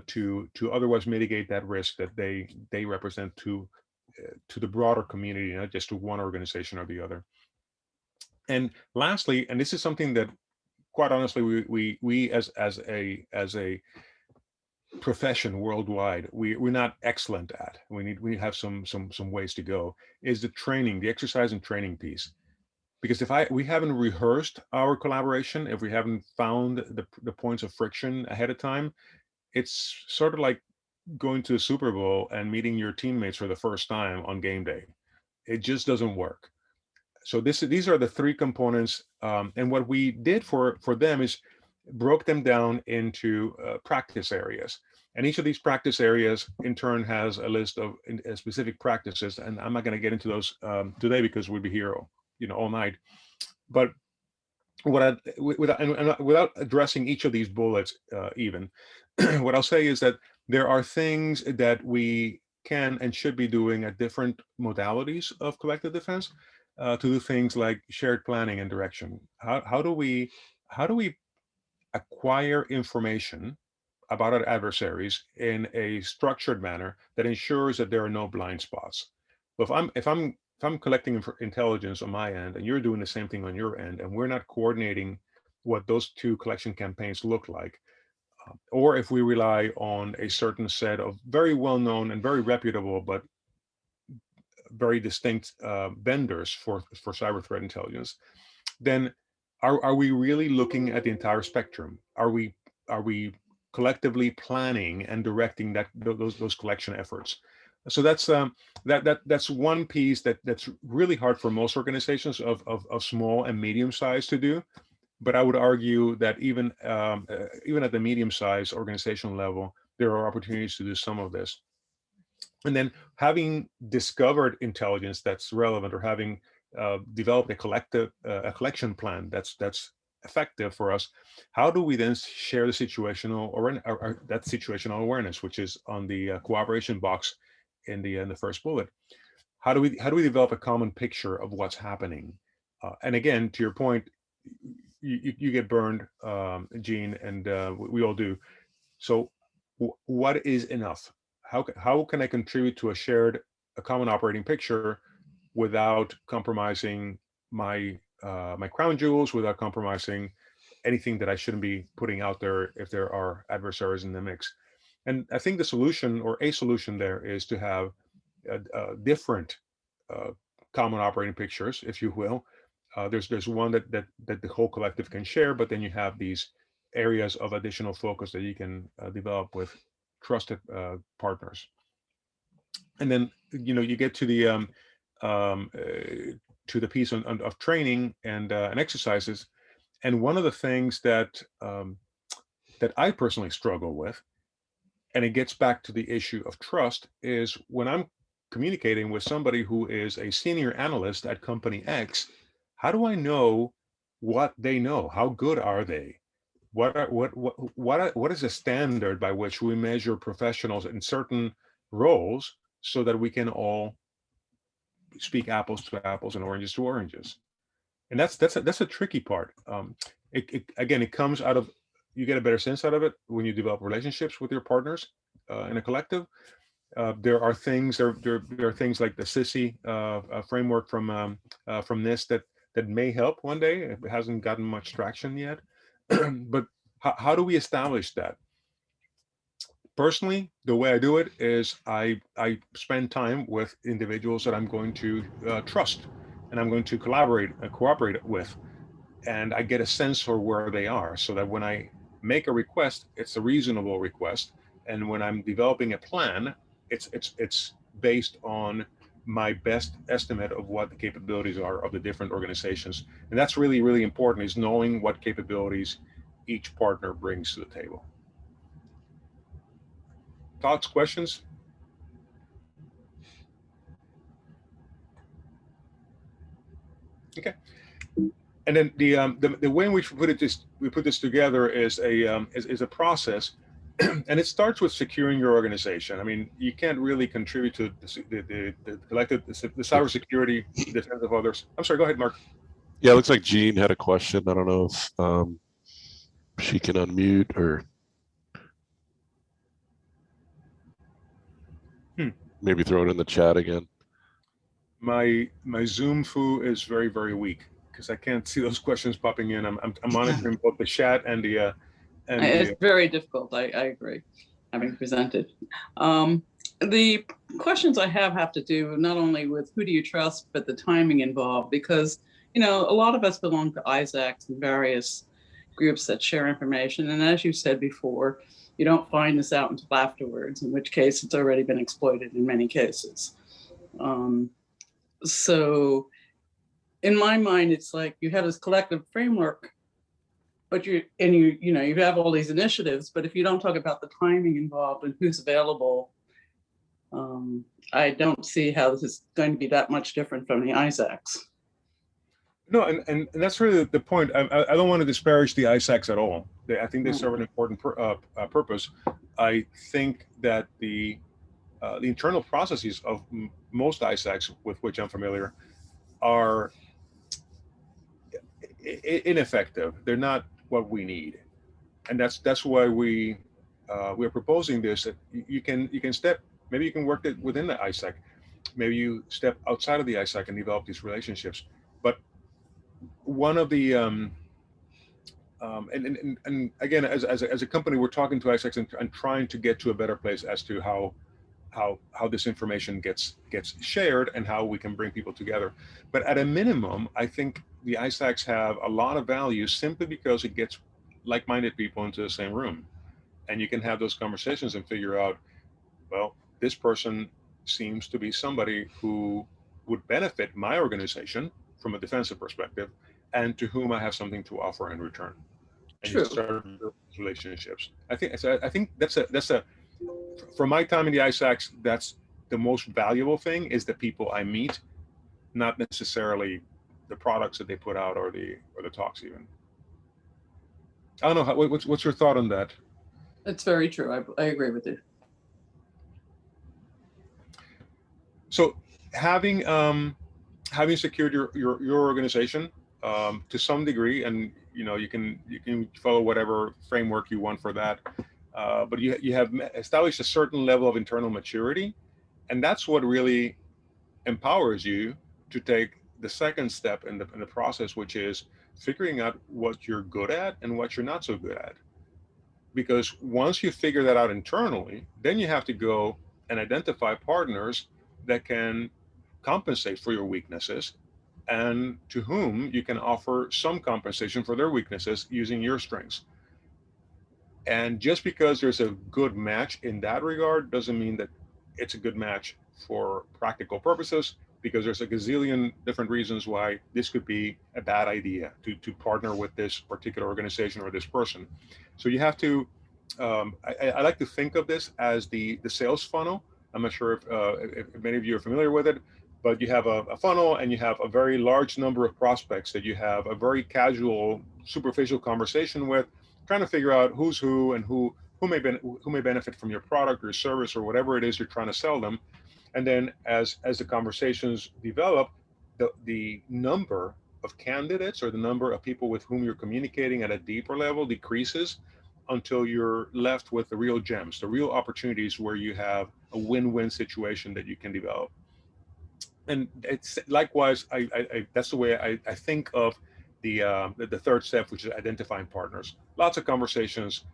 to otherwise mitigate that risk that they represent to the broader community, not just to one organization or the other. And lastly, and this is something that, quite honestly, we as a profession worldwide, we're not excellent at. We have some ways to go. Is the training, the exercise and training piece. Because if we haven't rehearsed our collaboration, if we haven't found the points of friction ahead of time, it's sort of like going to a Super Bowl and meeting your teammates for the first time on game day. It just doesn't work. So these are the three components, and what we did for them is broke them down into practice areas, and each of these practice areas in turn has a list of specific practices, and I'm not going to get into those today because we'd be here, all night. But without addressing each of these bullets, even what I'll say is that there are things that we can and should be doing at different modalities of collective defense. To do things like shared planning and direction. How do we acquire information about our adversaries in a structured manner that ensures that there are no blind spots? So if I'm collecting intelligence on my end and you're doing the same thing on your end, and we're not coordinating what those two collection campaigns look like, or if we rely on a certain set of very well-known and very reputable but very distinct vendors for cyber threat intelligence, then are we really looking at the entire spectrum? Are we collectively planning and directing those collection efforts? So that's that's one piece that's really hard for most organizations of small and medium size to do. But I would argue that even at the medium size organizational level, there are opportunities to do some of this. And then having discovered intelligence that's relevant, or having developed a collection plan that's effective for us, how do we then share the situational or that situational awareness, which is on the cooperation box in the first bullet? How do we develop a common picture of what's happening? And again, to your point, you get burned, Gene, and we all do. So what is enough? How can I contribute to a common operating picture without compromising my my crown jewels, without compromising anything that I shouldn't be putting out there if there are adversaries in the mix? And I think the solution, or a solution there, is to have different common operating pictures, if you will. There's one that the whole collective can share, but then you have these areas of additional focus that you can develop with trusted partners. And then you get to the piece of training and exercises. And one of the things that I personally struggle with, and it gets back to the issue of trust, is when I'm communicating with somebody who is a senior analyst at company X, how do I know what they know? How good are they? What is the standard by which we measure professionals in certain roles so that we can all speak apples to apples and oranges to oranges? And that's a tricky part. It comes out of, you get a better sense out of it when you develop relationships with your partners in a collective. There are things like the SISI framework from NIST that may help one day. It hasn't gotten much traction yet. But how do we establish that? Personally, the way I do it is I spend time with individuals that I'm going to trust and I'm going to collaborate and cooperate with. And I get a sense for where they are so that when I make a request, it's a reasonable request. And when I'm developing a plan, it's based on my best estimate of what the capabilities are of the different organizations. And that's really, really important, is knowing what capabilities each partner brings to the table. Thoughts, questions? Okay. And then the way in which we put this together is a process, and it starts with securing your organization. I mean, you can't really contribute to the cybersecurity defense of others. I'm sorry. Go ahead, Mark. Yeah, it looks like Jean had a question. I don't know if she can unmute or maybe throw it in the chat again. My Zoom foo is very, very weak because I can't see those questions popping in. I'm monitoring both the chat and the it's very difficult. I agree, having presented. The questions I have to do not only with who do you trust, but the timing involved, because, you know, a lot of us belong to ISACs and various groups that share information. And as you said before, you don't find this out until afterwards, in which case it's already been exploited in many cases. So in my mind, it's like you have this collective framework, but you have all these initiatives, but if you don't talk about the timing involved and who's available, I don't see how this is going to be that much different from the ISACs. No, and that's really the point. I don't want to disparage the ISACs at all. I think they serve an important purpose. I think that the internal processes of most ISACs with which I'm familiar are ineffective. They're not what we need, and that's why we're proposing this. That you can step. Maybe you can work it within the ISAC. Maybe you step outside of the ISAC and develop these relationships. But one of the and again, as a company, we're talking to ISACs and trying to get to a better place as to how this information gets shared and how we can bring people together. But at a minimum, I think the ISACs have a lot of value simply because it gets like-minded people into the same room, and you can have those conversations and figure out, well, this person seems to be somebody who would benefit my organization from a defensive perspective, and to whom I have something to offer in return. And you start relationships. I think that's a from my time in the ISACs, that's the most valuable thing, is the people I meet, not necessarily the products that they put out or the talks even. I don't know, what's your thought on that? It's very true. I agree with you. So having secured your organization to some degree, and you can follow whatever framework you want for that, but you have established a certain level of internal maturity, and that's what really empowers you to take the second step in the process, which is figuring out what you're good at and what you're not so good at. Because once you figure that out internally, then you have to go and identify partners that can compensate for your weaknesses and to whom you can offer some compensation for their weaknesses using your strengths. And just because there's a good match in that regard doesn't mean that it's a good match for practical purposes, because there's a gazillion different reasons why this could be a bad idea to partner with this particular organization or this person. So you have to, I like to think of this as the sales funnel. I'm not sure if many of you are familiar with it, but you have a funnel and you have a very large number of prospects that you have a very casual, superficial conversation with, trying to figure out who's who and who may benefit from your product or service or whatever it is you're trying to sell them. And then as the conversations develop, the number of candidates or the number of people with whom you're communicating at a deeper level decreases until you're left with the real gems, the real opportunities where you have a win-win situation that you can develop. And it's likewise, that's the way I think of the third step, which is identifying partners. Lots of conversations,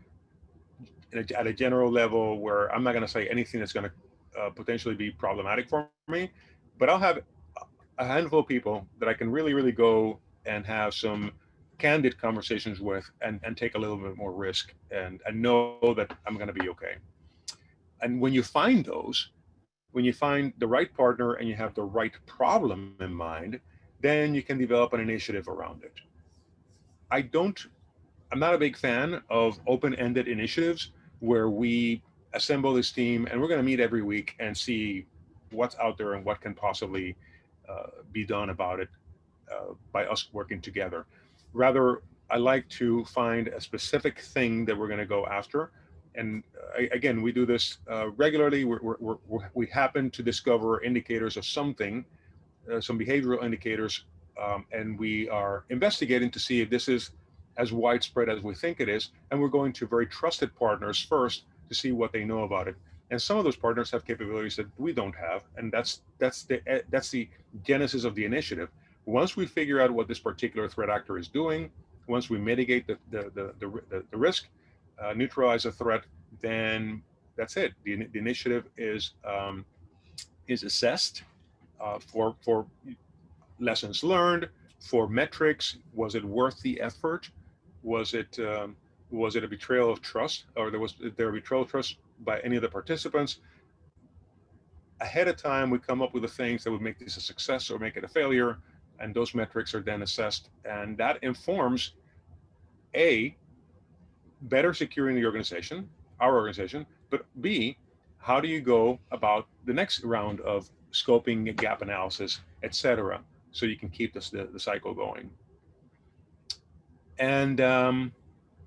at a general level where I'm not going to say anything that's going to potentially be problematic for me, but I'll have a handful of people that I can really go and have some candid conversations with and take a little bit more risk and know that I'm going to be okay. And when you find those, when you find the right partner and you have the right problem in mind, then you can develop an initiative around it. I'm not a big fan of open-ended initiatives where we assemble this team and we're going to meet every week and see what's out there and what can possibly be done about it by us working together. Rather, I like to find a specific thing that we're going to go after. And again, we do this regularly. We happen to discover indicators of something, some behavioral indicators, and we are investigating to see if this is as widespread as we think it is. And we're going to very trusted partners first to see what they know about it. And some of those partners have capabilities that we don't have, and that's the genesis of the initiative. Once we figure out what this particular threat actor is doing, once we mitigate the risk, neutralize the threat, then that's it. The initiative is assessed for lessons learned, for metrics. Was it worth the effort? Was it a betrayal of trust, or was there a betrayal of trust by any of the participants? Ahead of time, we come up with the things that would make this a success or make it a failure, and those metrics are then assessed, and that informs A, better securing the organization, our organization, but B, how do you go about the next round of scoping, gap analysis, etc., so you can keep the cycle going. And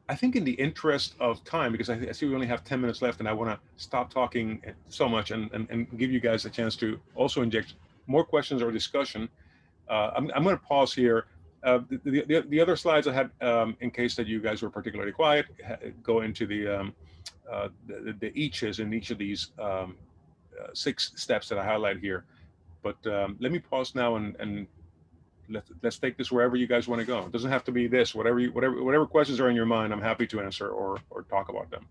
I think in the interest of time, because I see we only have 10 minutes left and I want to stop talking so much and give you guys a chance to also inject more questions or discussion, I'm going to pause here. The other slides I had, in case that you guys were particularly quiet, go into the eaches in each of these 6 steps that I highlight here. But let me pause now and let's take this wherever you guys want to go. It doesn't have to be this. Whatever questions are in your mind, I'm happy to answer or talk about them.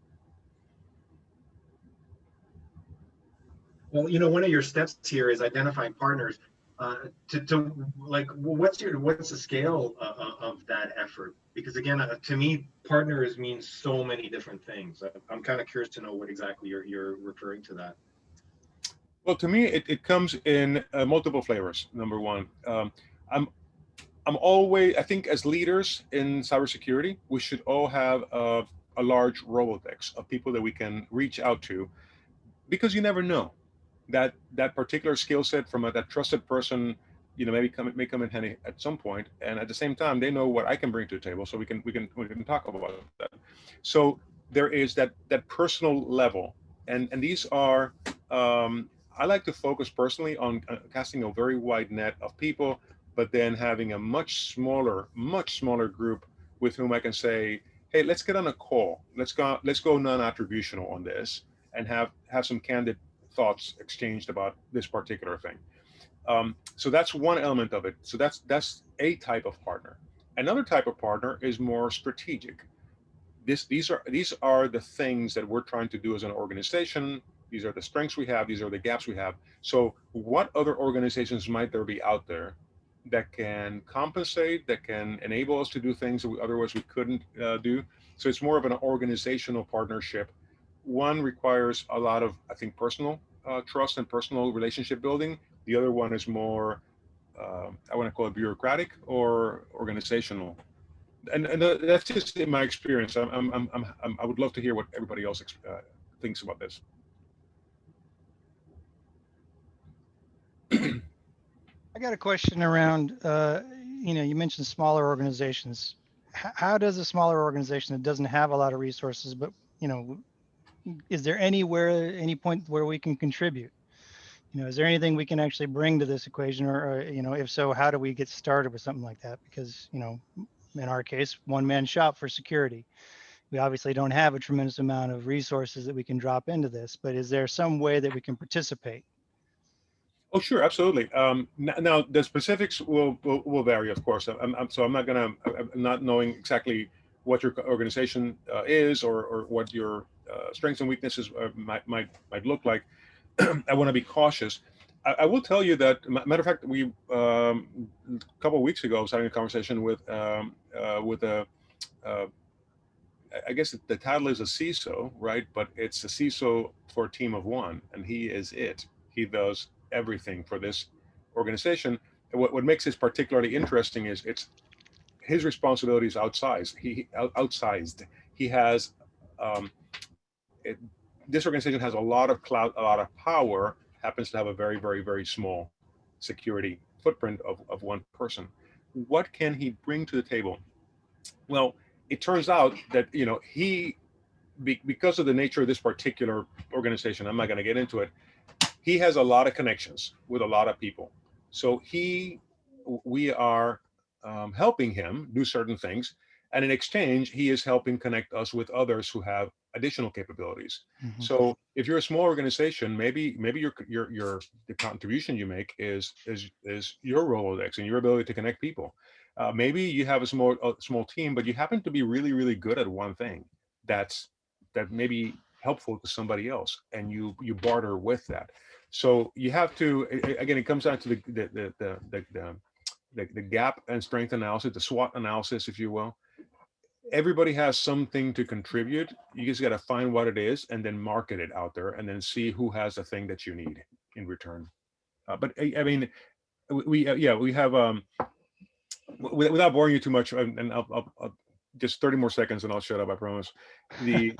Well, one of your steps here is identifying partners. What's the scale of that effort? Because again, to me, partners means so many different things. I'm kind of curious to know what exactly you're referring to that. Well, to me, it comes in multiple flavors. Number one, I'm always, I think as leaders in cybersecurity, we should all have a large Rolodex of people that we can reach out to, because you never know that particular skill set from that trusted person, may come in handy at some point. And at the same time, they know what I can bring to the table, so we can talk about that. So there is that personal level, and these are I like to focus personally on casting a very wide net of people, but then having a much smaller group with whom I can say, hey, let's get on a call. Let's go non-attributional on this and have some candid thoughts exchanged about this particular thing. So that's one element of it. So that's a type of partner. Another type of partner is more strategic. These are the things that we're trying to do as an organization. These are the strengths we have. These are the gaps we have. So what other organizations might there be out there that can compensate, that can enable us to do things that otherwise we couldn't do? So it's more of an organizational partnership. One requires a lot of, I think, personal trust and personal relationship building. The other one is more, I want to call it bureaucratic or organizational. And that's just in my experience. I would love to hear what everybody else thinks about this. I got a question around, you mentioned smaller organizations. How does a smaller organization that doesn't have a lot of resources, but, is there any point where we can contribute? Is there anything we can actually bring to this equation, or if so, how do we get started with something like that? Because, in our case, one-man shop for security. We obviously don't have a tremendous amount of resources that we can drop into this, but is there some way that we can participate? Oh, sure, absolutely. Now the specifics will vary, of course. I'm not knowing exactly what your organization is, or what your strengths and weaknesses might look like. I want to be cautious. I will tell you that, matter of fact, we a couple of weeks ago I was having a conversation with a I guess the title is a CISO, right? But it's a CISO for a team of one, and he is it. He does everything for this organization. And what makes this particularly interesting is it's his responsibility is outsized. Outsized. He has this organization has a lot of clout, a lot of power. Happens to have a very, very, very small security footprint of one person. What can he bring to the table? Well, it turns out that he, because of the nature of this particular organization, I'm not going to get into it. He has a lot of connections with a lot of people. So we are helping him do certain things, and in exchange, he is helping connect us with others who have additional capabilities. Mhm. So if you're a small organization, maybe your the contribution you make is your Rolodex and your ability to connect people. Maybe you have a small team, but you happen to be really, really good at one thing that may be helpful to somebody else, and you barter with that. So you have to, again, it comes down to the gap and strength analysis, the SWOT analysis, if you will. Everybody has something to contribute. You just got to find what it is and then market it out there, and then see who has the thing that you need in return. But I mean, we have without boring you too much, and I'll just 30 more seconds and I'll shut up, I promise. We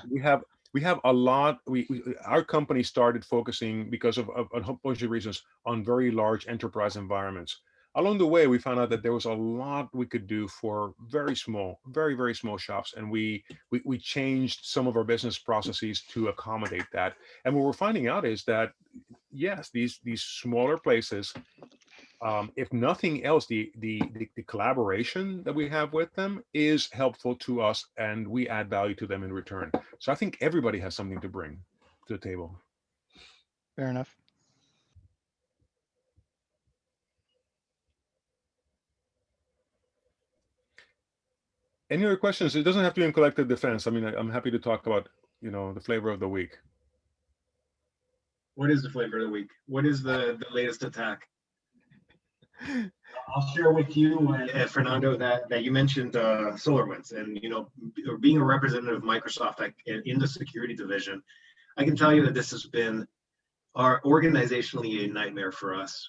have a lot. Our company started focusing, because of a whole bunch of reasons, on very large enterprise environments. Along the way, we found out that there was a lot we could do for very small, very, very small shops, and we changed some of our business processes to accommodate that. And what we're finding out is that, yes, these smaller places, if nothing else, the collaboration that we have with them is helpful to us, and we add value to them in return. So I think everybody has something to bring to the table. Fair enough. Any other questions? It doesn't have to be in collective defense. I mean, I'm happy to talk about, the flavor of the week. What is the flavor of the week? What is the latest attack? I'll share with you, Fernando, that you mentioned SolarWinds, and being a representative of Microsoft in the security division, I can tell you that this has been organizationally a nightmare for us.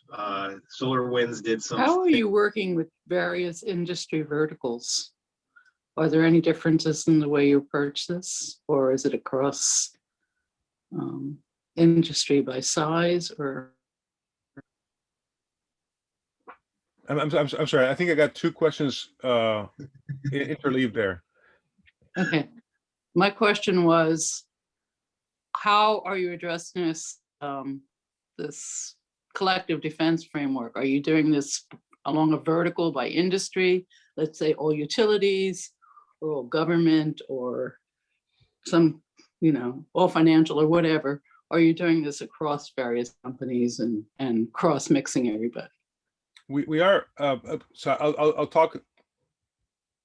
SolarWinds did some. How are you working with various industry verticals? Are there any differences in the way you approach this, or is it across industry by size, or? I'm sorry. I think I got two questions interleaved there. Okay. My question was, how are you addressing this collective defense framework? Are you doing this along a vertical by industry? Let's say all utilities, or all government, or some, all financial or whatever. Are you doing this across various companies and cross-mixing everybody? We are. So I'll talk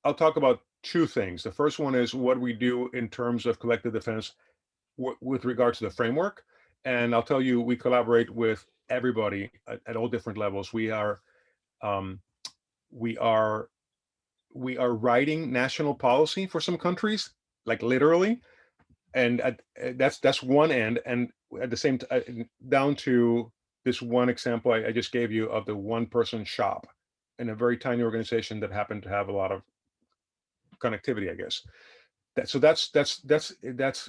about two things. The first one is what we do in terms of collective defense with regards to the framework, and I'll tell you, we collaborate with everybody at all different levels. We are writing national policy for some countries, like literally, and that's one end, and at the same time, down to this one example I just gave you of the one-person shop in a very tiny organization that happened to have a lot of connectivity, I guess. That's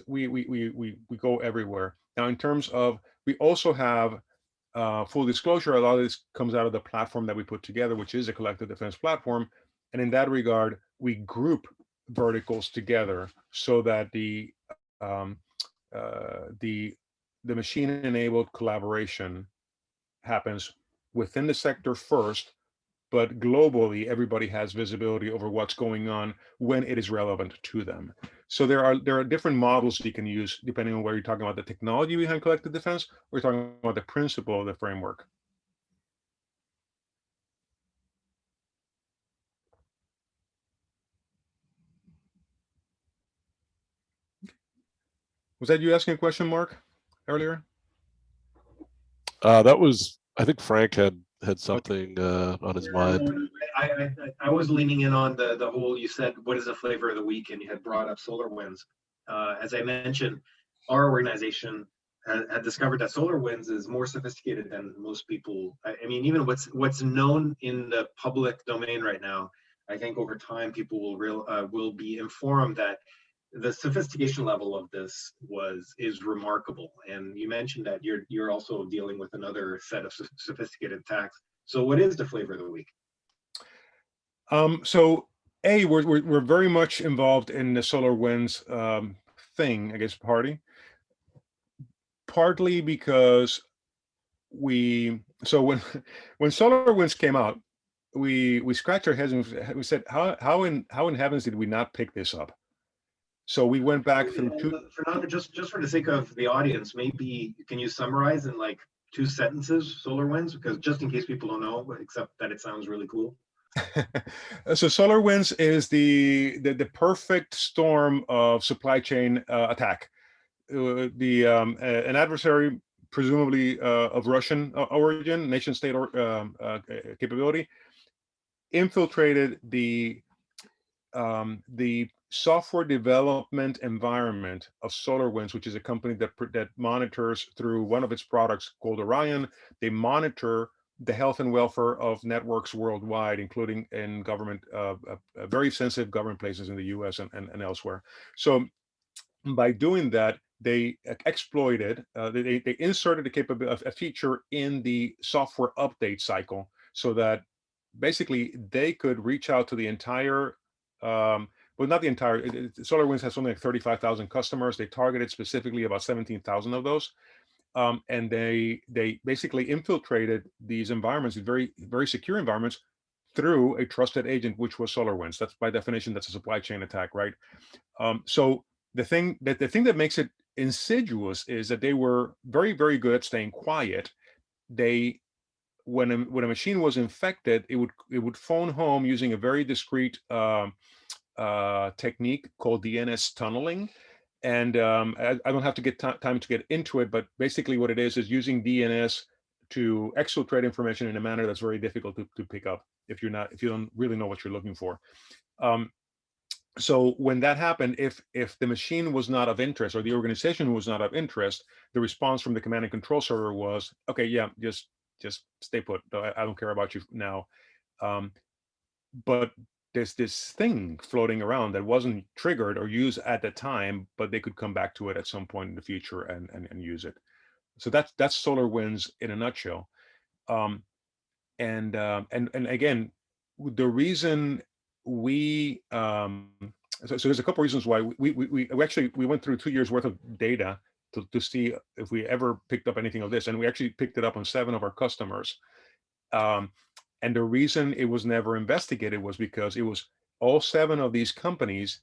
we go everywhere. Now, in terms of, we also have full disclosure, a lot of this comes out of the platform that we put together, which is a collective defense platform. And in that regard, we group verticals together so that the machine-enabled collaboration happens within the sector first, but globally, everybody has visibility over what's going on when it is relevant to them. So there are different models you can use depending on whether you're talking about the technology behind collective defense or you're talking about the principle of the framework. Was that you asking a question, Mark, earlier? That was, I think Frank had something on his mind. I was leaning in on the whole, you said, what is the flavor of the week? And you had brought up SolarWinds. As I mentioned, our organization had discovered that SolarWinds is more sophisticated than most people. I mean, even what's known in the public domain right now, I think over time people will be informed that the sophistication level of this is remarkable. And you mentioned that you're also dealing with another set of sophisticated attacks. So what is the flavor of the week? So we're very much involved in the SolarWinds thing, I guess, party. Partly because when SolarWinds came out, we scratched our heads and we said, how in heavens did we not pick this up? So we went back through Fernando, just for the sake of the audience, maybe can you summarize in like 2 sentences SolarWinds? Because just in case people don't know, except that it sounds really cool. So SolarWinds is the perfect storm of supply chain attack. An adversary, presumably of Russian origin, nation state capability, infiltrated the software development environment of SolarWinds, which is a company that monitors through one of its products called Orion. They monitor the health and welfare of networks worldwide, including in government, very sensitive government places in the US and elsewhere. So by doing that, they exploited, they inserted a feature in the software update cycle so that basically they could reach out to the entire, well, not the entire, SolarWinds has something like 35,000 customers. They targeted specifically about 17,000 of those. And they basically infiltrated these environments, these very, very secure environments, through a trusted agent, which was SolarWinds. That's by definition, that's a supply chain attack, right? So the thing that makes it insidious is that they were very, very good at staying quiet. When a machine was infected, it would phone home using a very discreet technique called DNS tunneling. And I don't have to get time to get into it, but basically what it is using DNS to exfiltrate information in a manner that's very difficult to pick up if you don't really know what you're looking for. So when that happened, if the machine was not of interest or the organization was not of interest, the response from the command and control server was, okay, yeah, just stay put. I don't care about you now. But there's this thing floating around that wasn't triggered or used at the time, but they could come back to it at some point in the future and use it. So that's SolarWinds in a nutshell. And again, the reason we so there's a couple reasons why we actually went through 2 years worth of data to see if we ever picked up anything of this, and we actually picked it up on 7 of our customers. And the reason it was never investigated was because it was all 7 of these companies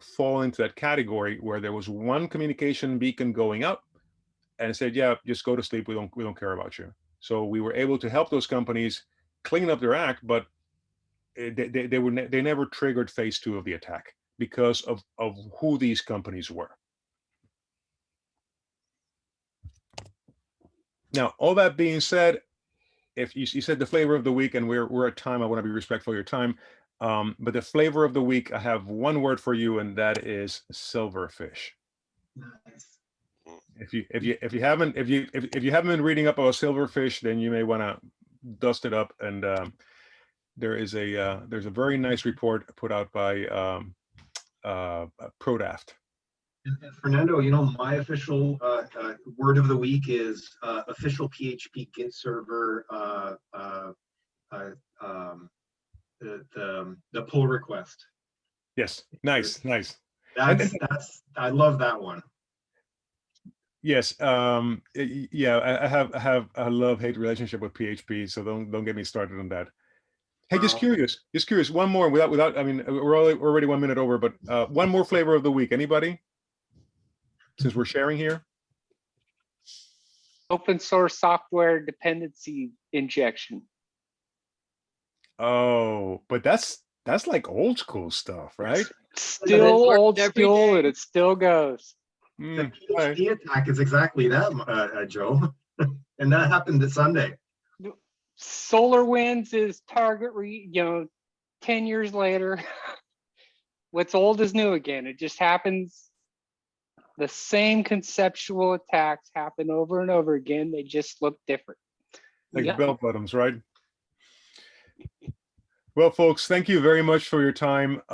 fall into that category where there was one communication beacon going up and it said, yeah, just go to sleep. We don't care about you. So we were able to help those companies clean up their act, but they never triggered phase 2 of the attack because of who these companies were. Now, all that being said, if you said the flavor of the week, and we're at time, I want to be respectful of your time. But the flavor of the week, I have one word for you, and that is silverfish. Nice. If you haven't been reading up about silverfish, then you may want to dust it up. And there's a very nice report put out by Prodaft. And Fernando, you know, my official word of the week is official PHP Git server, the pull request. Yes, nice. That's I love that one. Yes, yeah, I have a love-hate relationship with PHP, so don't get me started on that. Hey, just curious. One more without. I mean, we're already 1 minute over, but one more flavor of the week. Anybody? Since we're sharing here. Open source software dependency injection. Oh, but that's like old school stuff, right? Still old school, and it still goes. The Right. PHP attack is exactly that, Joe. And that happened this Sunday. SolarWinds is target 10 years later. What's old is new again. It just happens. The same conceptual attacks happen over and over again. They just look different. Like Yeah. bell bottoms, right? Well, folks, thank you very much for your time.